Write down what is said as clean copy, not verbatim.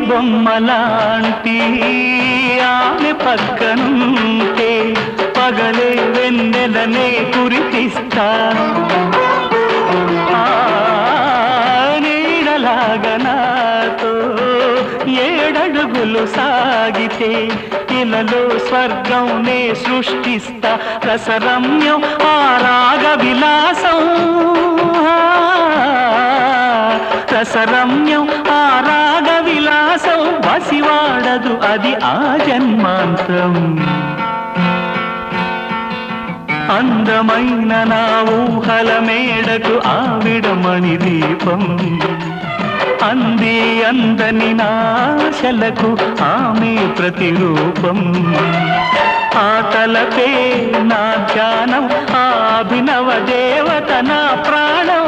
బొమ్మలాంటి ఆమె పక్కనుంటే పగలే వెన్నెలనే కురిపిస్తా నీడలాగా నాతో ఏడడుగులు సాగితే ఇలలో స్వర్గంనే సృష్టిస్తా రసరమ్యం ఆ రాగ విలాసం రసరమ్యం ఆ రాగ విలాసం వసివాడదు అది ఆ జన్మాంతం అందమైన నా ఊహల మేడకు ఆవిడమణి దీపం అంది అందని నాశలకు ఆమె ప్రతిరూపం ఆ తలపే నా ధ్యానం ఆ అభినవ దేవత నా ప్రాణం